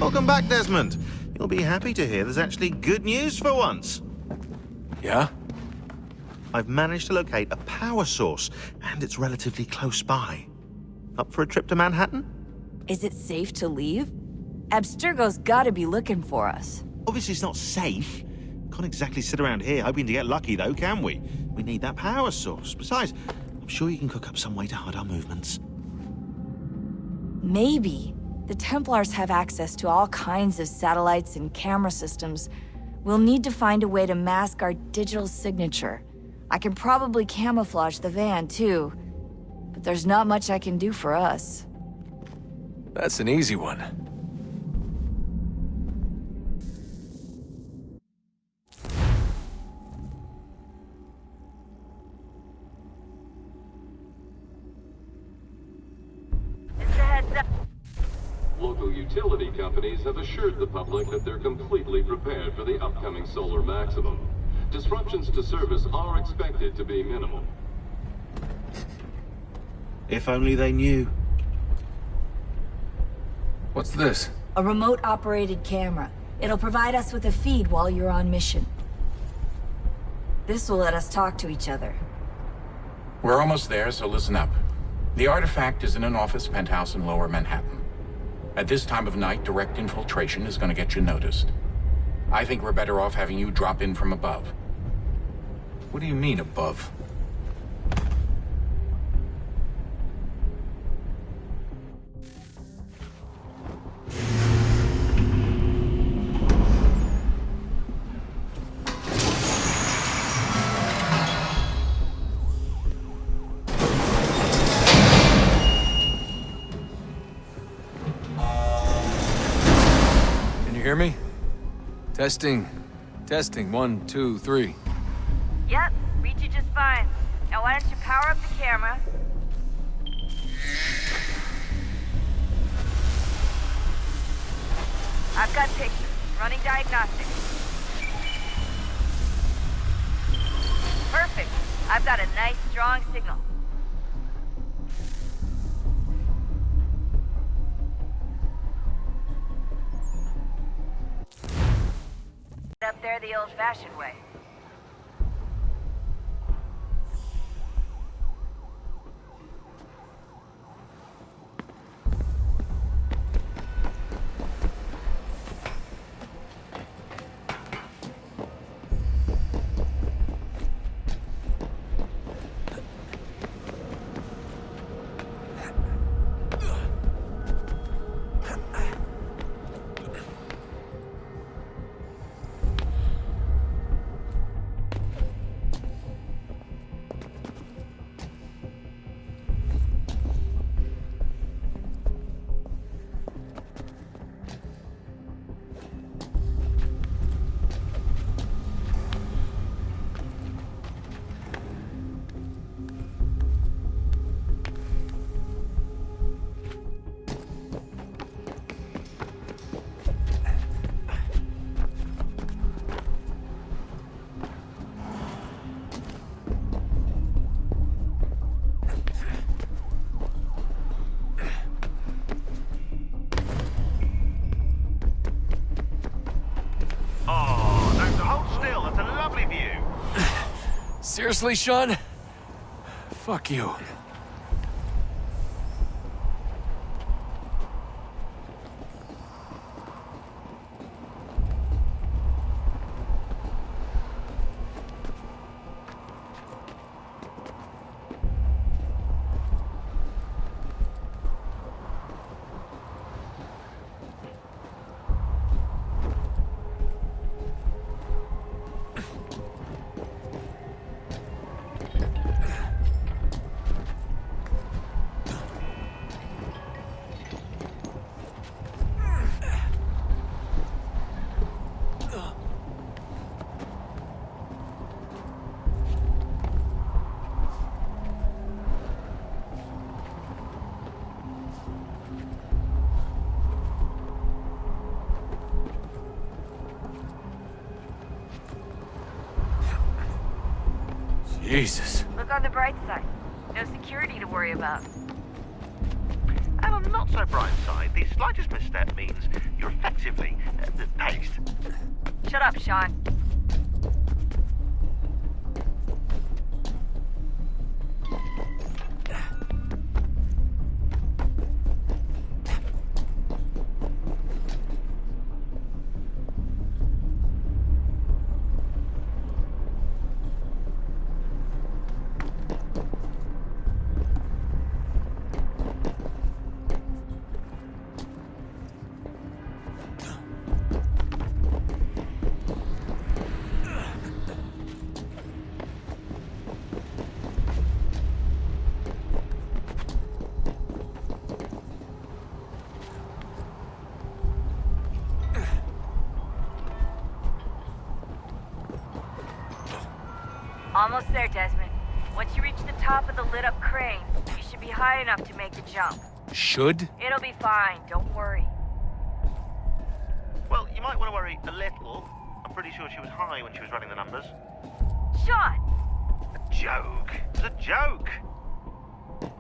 Welcome back, Desmond. You'll be happy to hear there's actually good news for once. Yeah? I've managed to locate a power source, and it's relatively close by. Up for a trip to Manhattan? Is it safe to leave? Abstergo's gotta be looking for us. Obviously it's not safe. Can't exactly sit around here hoping to get lucky, though, can we? We need that power source. Besides, I'm sure you can cook up some way to hide our movements. Maybe. The Templars have access to all kinds of satellites and camera systems. We'll need to find a way to mask our digital signature. I can probably camouflage the van, too. But there's not much I can do for us. That's an easy one. Local utility companies have assured the public that they're completely prepared for the upcoming solar maximum. Disruptions to service are expected to be minimal. If only they knew. What's this? A remote-operated camera. It'll provide us with a feed while you're on mission. This will let us talk to each other. We're almost there, so listen up. The artifact is in an office penthouse in Lower Manhattan. At this time of night, direct infiltration is going to get you noticed. I think we're better off having you drop in from above. What do you mean, above? Hear me? Testing. Testing. 1, 2, 3. Yep, read you just fine. Now why don't you power up the camera? I've got pictures. Running diagnostics. Perfect. I've got a nice, strong signal. Up there the old-fashioned way. Seriously, Sean? Fuck you. Jesus. Look on the bright side. No security to worry about. I don't On the not-so-bright side, the slightest misstep means you're effectively paced. Shut up, Sean. Almost there, Desmond. Once you reach the top of the lit-up crane, you should be high enough to make the jump. Should? It'll be fine, don't worry. Well, you might want to worry a little. I'm pretty sure she was high when she was running the numbers. Sean! A joke. It was a joke.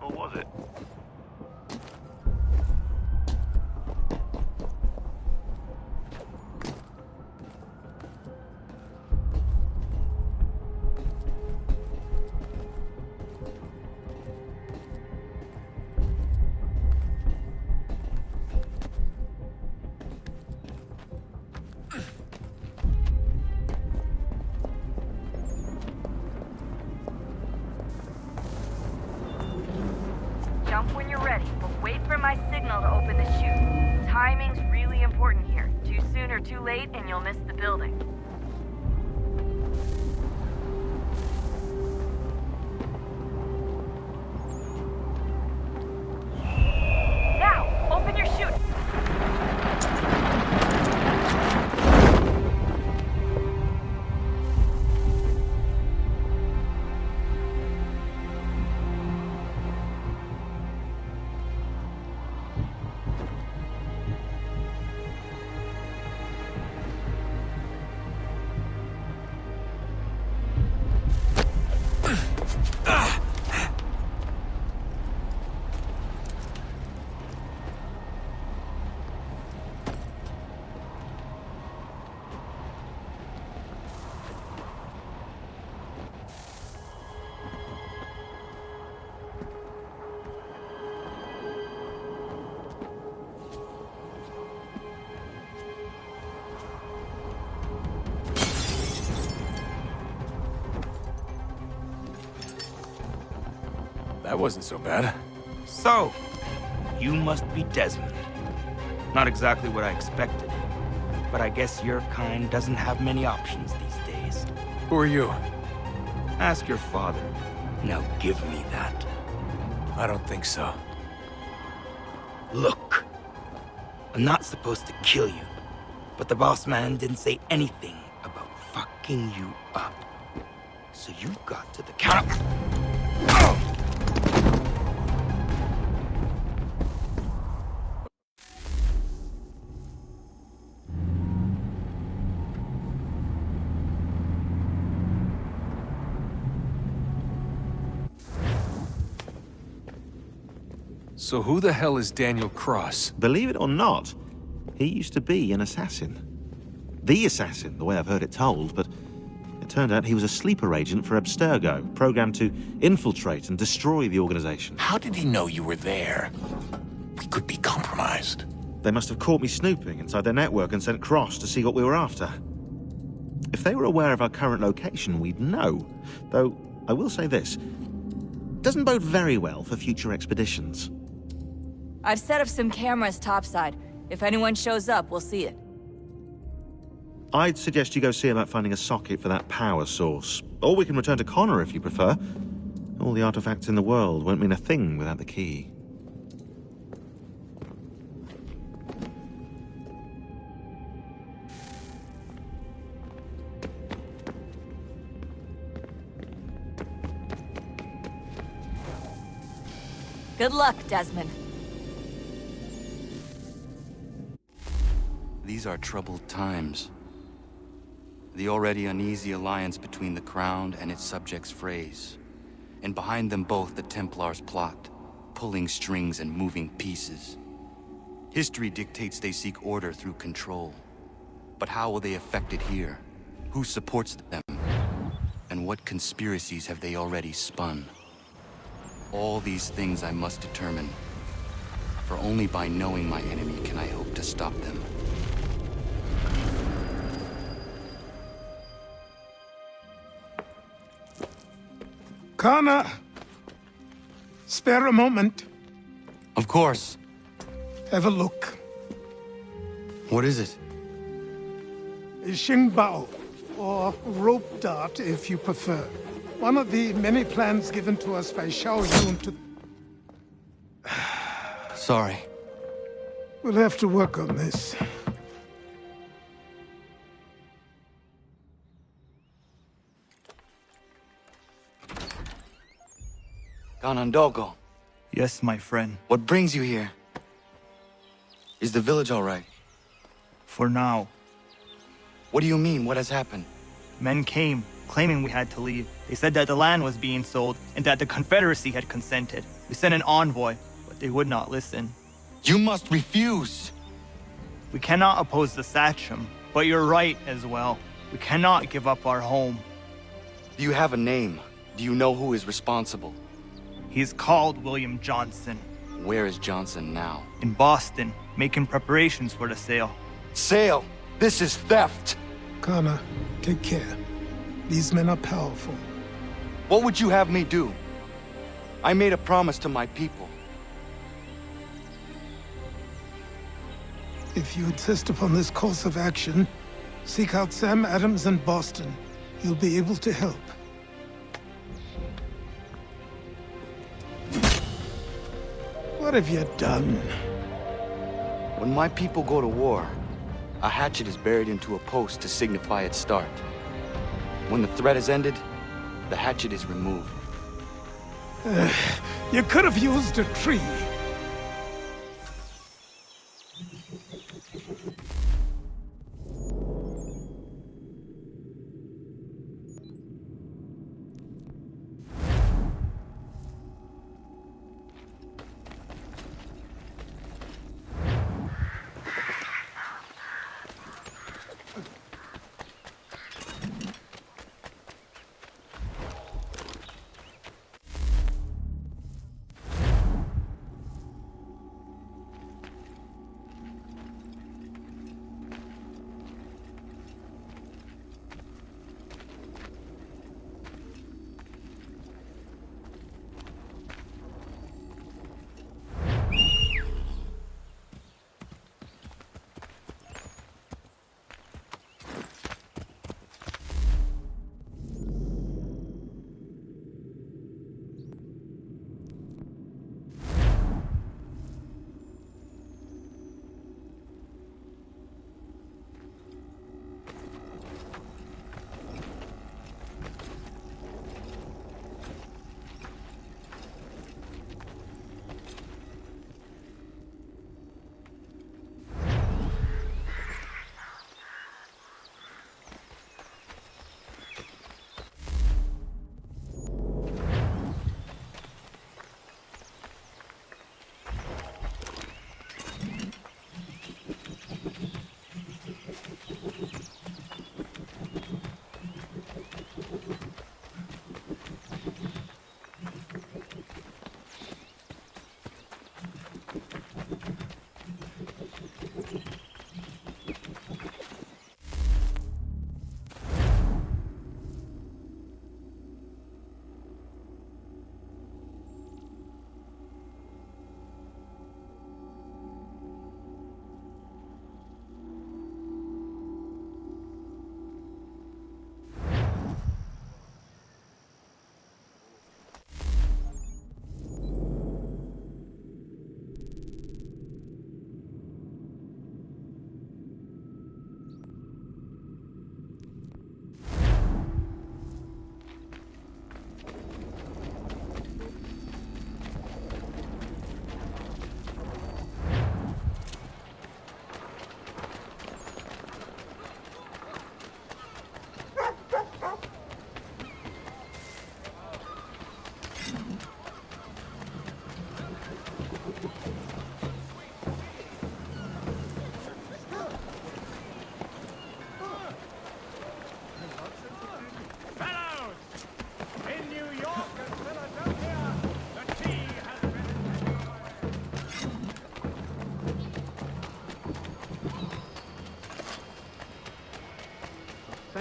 Or was it? Jump when you're ready, but wait for my signal to open the chute. Timing's really important here. Too soon or too late, and you'll miss the building. Now, open your chute! That wasn't so bad. So, you must be Desmond. Not exactly what I expected, but I guess your kind doesn't have many options these days. Who are you? Ask your father. Now give me that. I don't think so. Look, I'm not supposed to kill you, but the boss man didn't say anything about fucking you up. So you got to the counter. So who the hell is Daniel Cross? Believe it or not, he used to be an assassin. The assassin, the way I've heard it told, but it turned out he was a sleeper agent for Abstergo, programmed to infiltrate and destroy the organization. How did he know you were there? We could be compromised. They must have caught me snooping inside their network and sent Cross to see what we were after. If they were aware of our current location, we'd know. Though, I will say this, doesn't bode very well for future expeditions. I've set up some cameras topside. If anyone shows up, we'll see it. I'd suggest you go see about finding a socket for that power source. Or we can return to Connor if you prefer. All the artifacts in the world won't mean a thing without the key. Good luck, Desmond. These are troubled times. The already uneasy alliance between the Crown and its subjects frays. And behind them both the Templars plot, pulling strings and moving pieces. History dictates they seek order through control. But how will they affect it here? Who supports them? And what conspiracies have they already spun? All these things I must determine. For only by knowing my enemy can I hope to stop them. Connor! Spare a moment. Of course. Have a look. What is it? A Xingbao, or rope dart if you prefer. One of the many plans given to us by Xiao Yun to... Sorry. We'll have to work on this. Ganondogo, Yes, my friend. what brings you here? Is the village all right? For now. What do you mean? What has happened? Men came, claiming we had to leave. They said that the land was being sold, and that the Confederacy had consented. We sent an envoy, but they would not listen. You must refuse! We cannot oppose the Sachem, but you're right as well. We cannot give up our home. Do you have a name? Do you know who is responsible? He's called William Johnson. Where is Johnson now? In Boston, making preparations for the sale. Sale! This is theft! Connor, take care. These men are powerful. What would you have me do? I made a promise to my people. If you insist upon this course of action, seek out Sam Adams in Boston. He'll be able to help. What have you done? When my people go to war, a hatchet is buried into a post to signify its start. When the threat is ended, the hatchet is removed. You could have used a tree.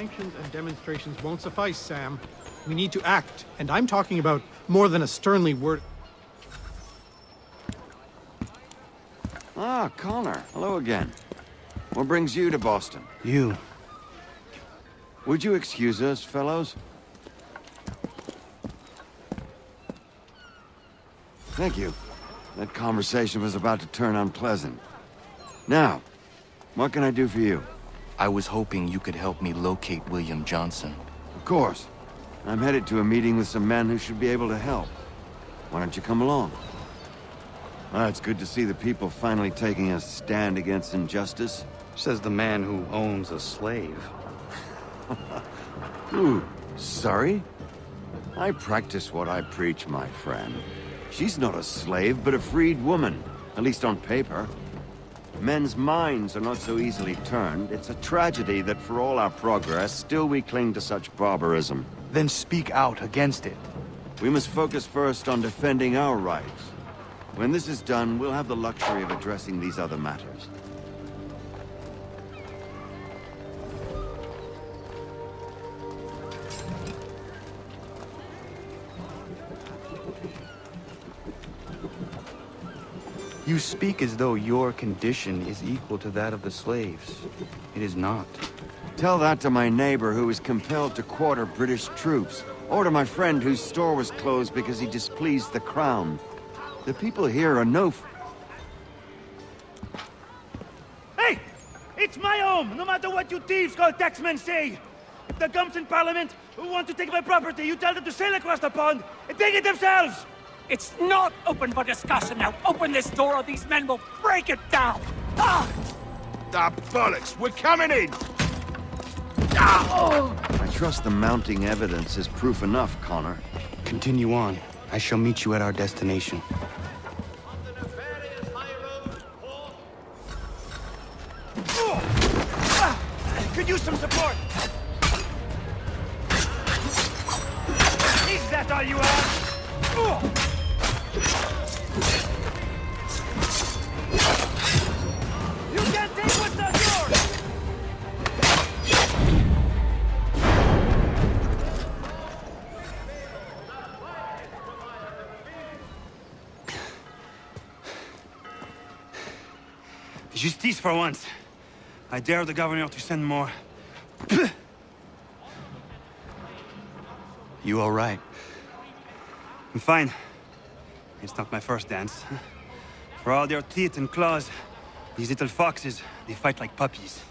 Sanctions and demonstrations won't suffice, Sam. We need to act, and I'm talking about more than a sternly word. Ah, Connor. Hello again. What brings you to Boston? You. Would you excuse us, fellows? Thank you. That conversation was about to turn unpleasant. Now, what can I do for you? I was hoping you could help me locate William Johnson. Of course. I'm headed to a meeting with some men who should be able to help. Why don't you come along? Well, it's good to see the people finally taking a stand against injustice. Says the man who owns a slave. Ooh, sorry? I practice what I preach, my friend. She's not a slave, but a freed woman, at least on paper. Men's minds are not so easily turned. It's a tragedy that for all our progress, still we cling to such barbarism. Then speak out against it. We must focus first on defending our rights. When this is done, we'll have the luxury of addressing these other matters. You speak as though your condition is equal to that of the slaves. It is not. Tell that to my neighbor who was compelled to quarter British troops, or to my friend whose store was closed because he displeased the crown. The people here are Hey! It's my home, no matter what you thieves called taxmen say! If the gumps in Parliament who want to take my property, you tell them to sail across the pond and take it themselves! It's not open for discussion now. Open this door or these men will break it down. Ah! Ah, bollocks! We're coming in! Ah! I trust the mounting evidence is proof enough, Connor. Continue on. I shall meet you at our destination. Could use some support! Is that all you have? You can't take what's not yours! Justice for once. I dare the governor to send more. You all right? I'm fine. It's not my first dance. For all their teeth and claws, these little foxes, they fight like puppies.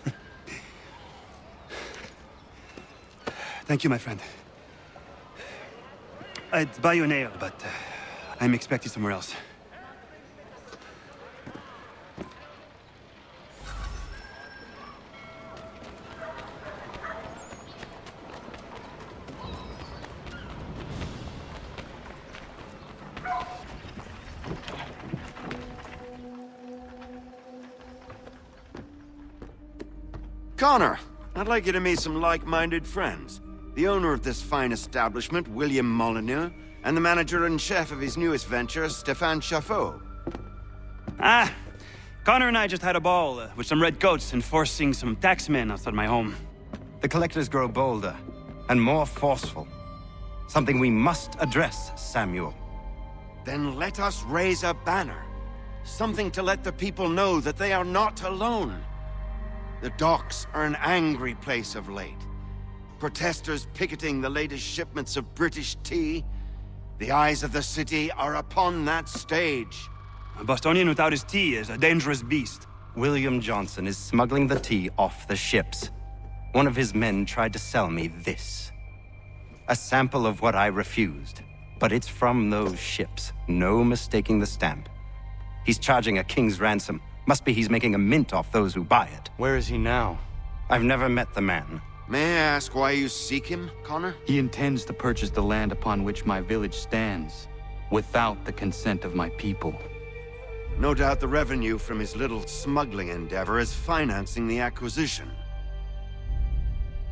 Thank you, my friend. I'd buy you an ale, but I'm expected somewhere else. Connor, I'd like you to meet some like-minded friends. The owner of this fine establishment, William Molyneux, and the manager and chef of his newest venture, Stephane Chaffeau. Ah, Connor and I just had a ball with some redcoats enforcing some taxmen outside my home. The collectors grow bolder and more forceful. Something we must address, Samuel. Then let us raise a banner. Something to let the people know that they are not alone. The docks are an angry place of late. Protesters picketing the latest shipments of British tea. The eyes of the city are upon that stage. A Bostonian without his tea is a dangerous beast. William Johnson is smuggling the tea off the ships. One of his men tried to sell me this. A sample of what I refused. But it's from those ships. No mistaking the stamp. He's charging a king's ransom. Must be he's making a mint off those who buy it. Where is he now? I've never met the man. May I ask why you seek him, Connor? He intends to purchase the land upon which my village stands, without the consent of my people. No doubt the revenue from his little smuggling endeavor is financing the acquisition.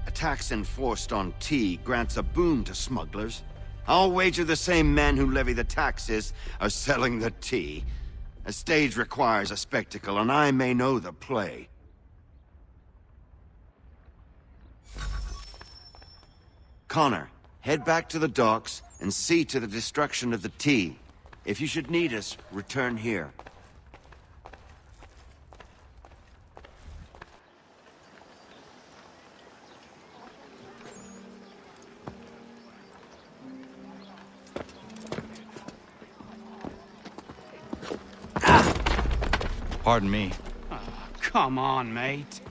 A tax enforced on tea grants a boon to smugglers. I'll wager the same men who levy the taxes are selling the tea. A stage requires a spectacle, and I may know the play. Connor, head back to the docks and see to the destruction of the T. If you should need us, return here. Pardon me. Come on, mate.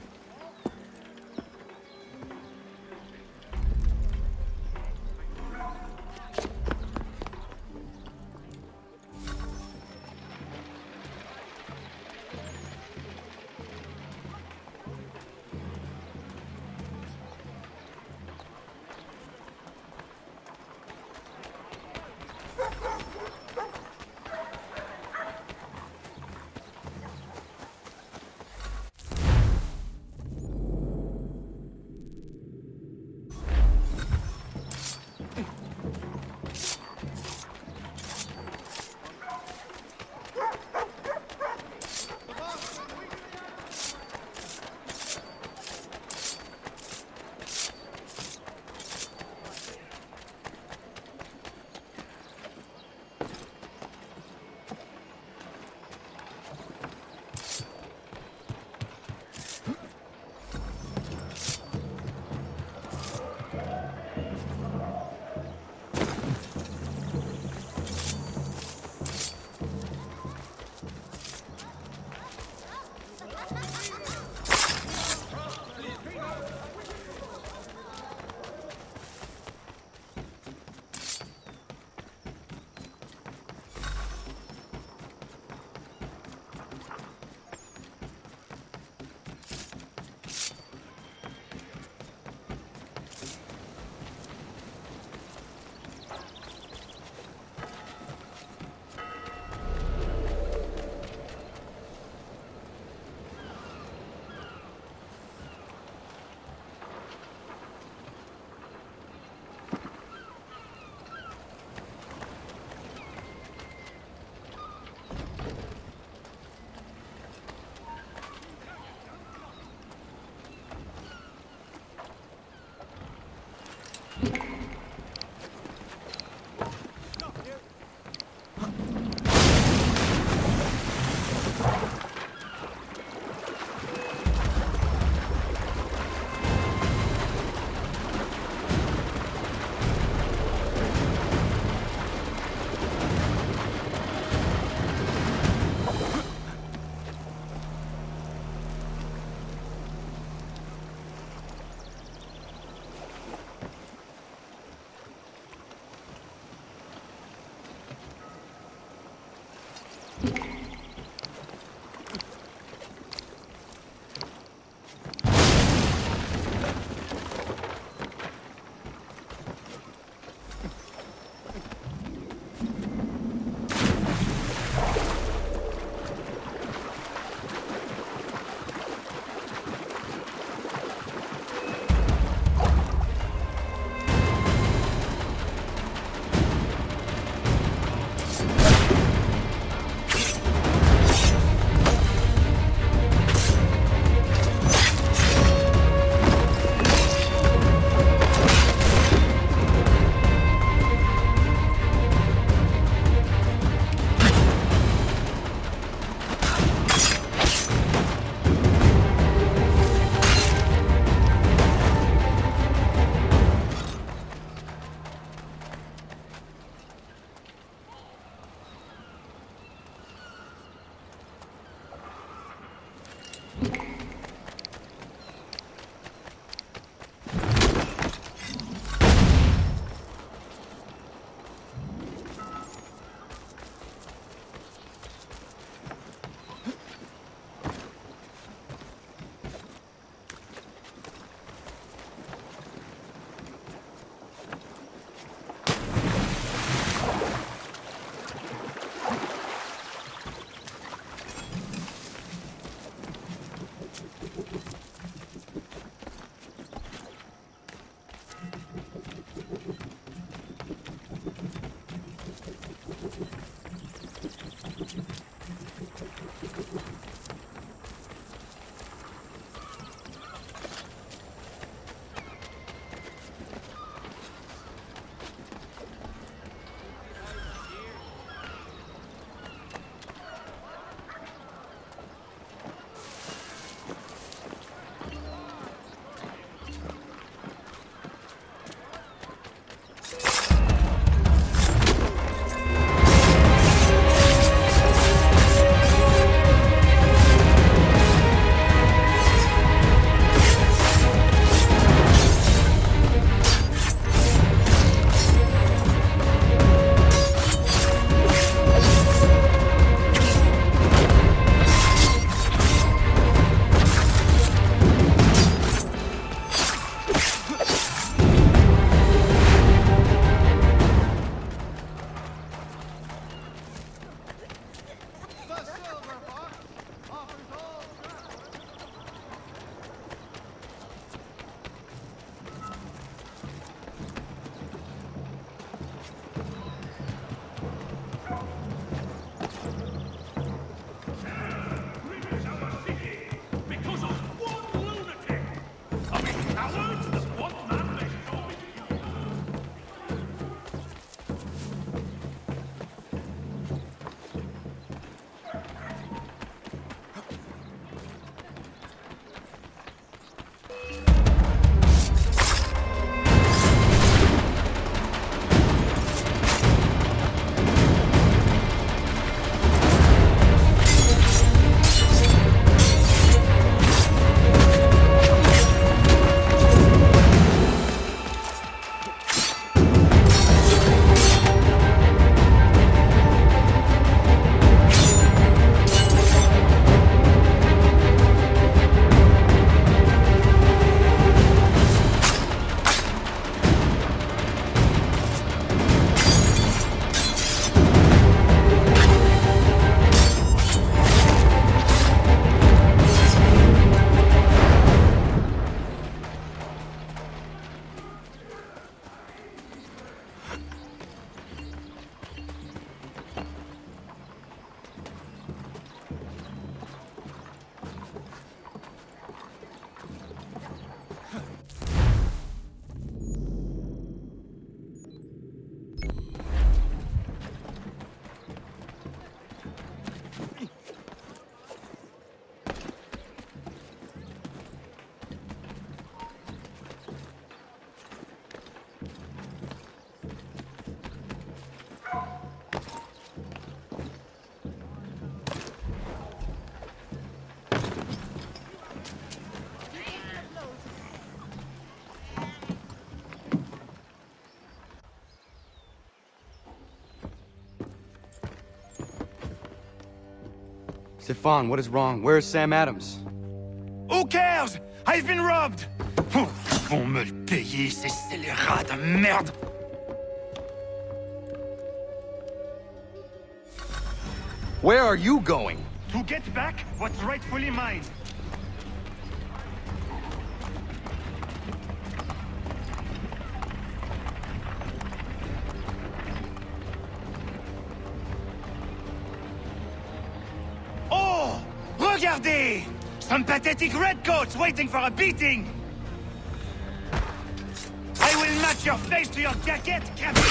Stephane, what is wrong? Where is Sam Adams? Who cares? I've been robbed! Oh, ils vont me le payer, ces scélérats de merde! Where are you going? To get back what's rightfully mine. Oh! Regardez! Some pathetic redcoats waiting for a beating! I will match your face to your jacket, Captain!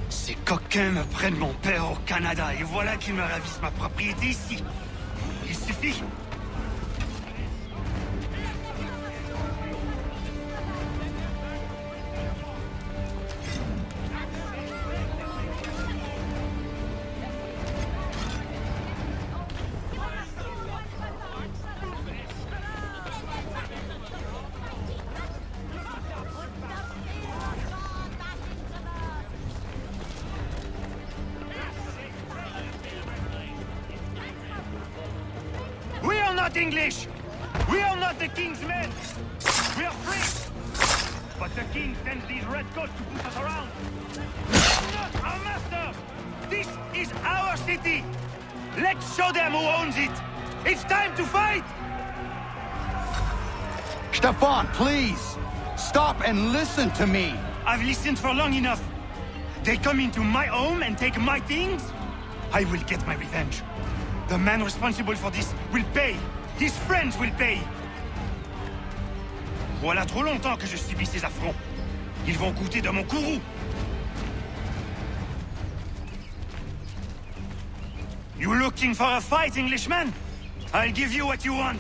Ces coquins me prennent mon père au Canada et voilà qu'ils me ravissent ma propriété ici. Il suffit. We are not English! We are not the king's men! We are free! But the king sends these redcoats to push us around! Not our master! This is our city! Let's show them who owns it! It's time to fight! Stephane, please! Stop and listen to me! I've listened for long enough. They come into my home and take my things? I will get my revenge. The man responsible for this will pay. His friends will pay. Voilà trop longtemps que je subis ces affronts. Ils vont goûter de mon courroux. You looking for a fight, Englishman? I'll give you what you want.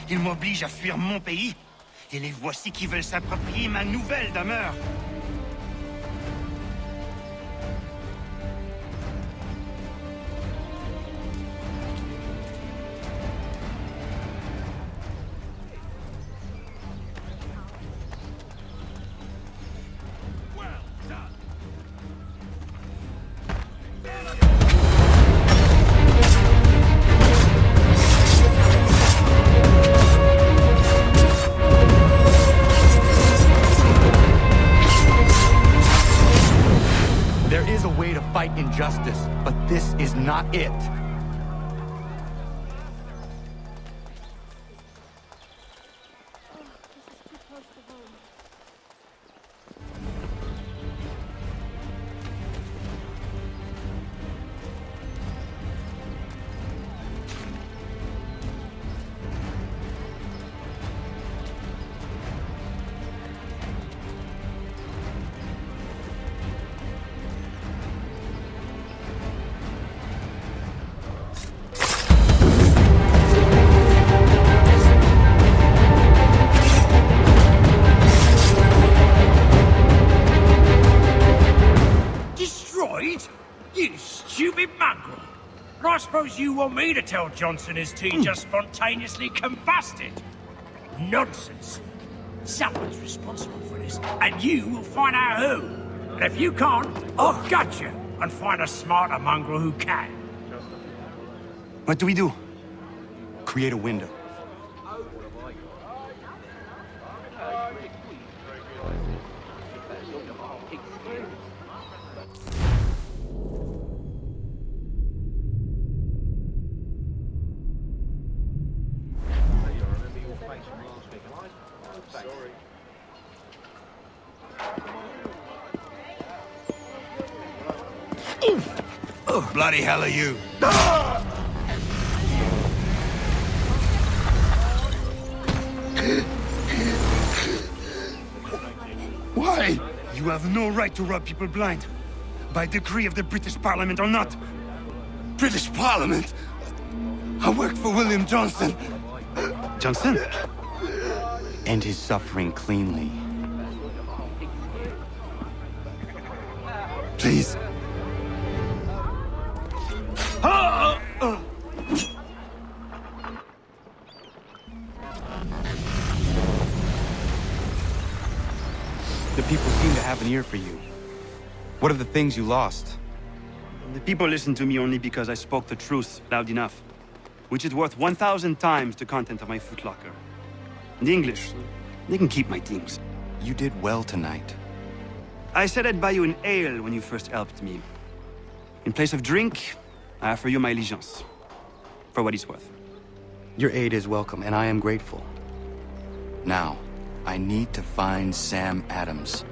Ils m'obligent à fuir mon pays. Et les voici qui veulent s'approprier ma nouvelle demeure. Fight injustice, but this is not it. I suppose you want me to tell Johnson his tea just spontaneously combusted? Nonsense. Someone's responsible for this, and you will find out who. And if you can't, I'll gut you and find a smarter mongrel who can. What do we do? Create a window. Bloody hell are you? You have no right to rob people blind. By decree of the British Parliament or not. British Parliament? I work for William Johnson. Johnson? End his suffering cleanly. Please. The people seem to have an ear for you. What are the things you lost? The people listen to me only because I spoke the truth loud enough. Which is worth 1,000 times the content of my footlocker. And the English, they can keep my things. You did well tonight. I said I'd buy you an ale when you first helped me. In place of drink, I offer you my allegiance. For what it's worth. Your aid is welcome, and I am grateful. Now, I need to find Sam Adams.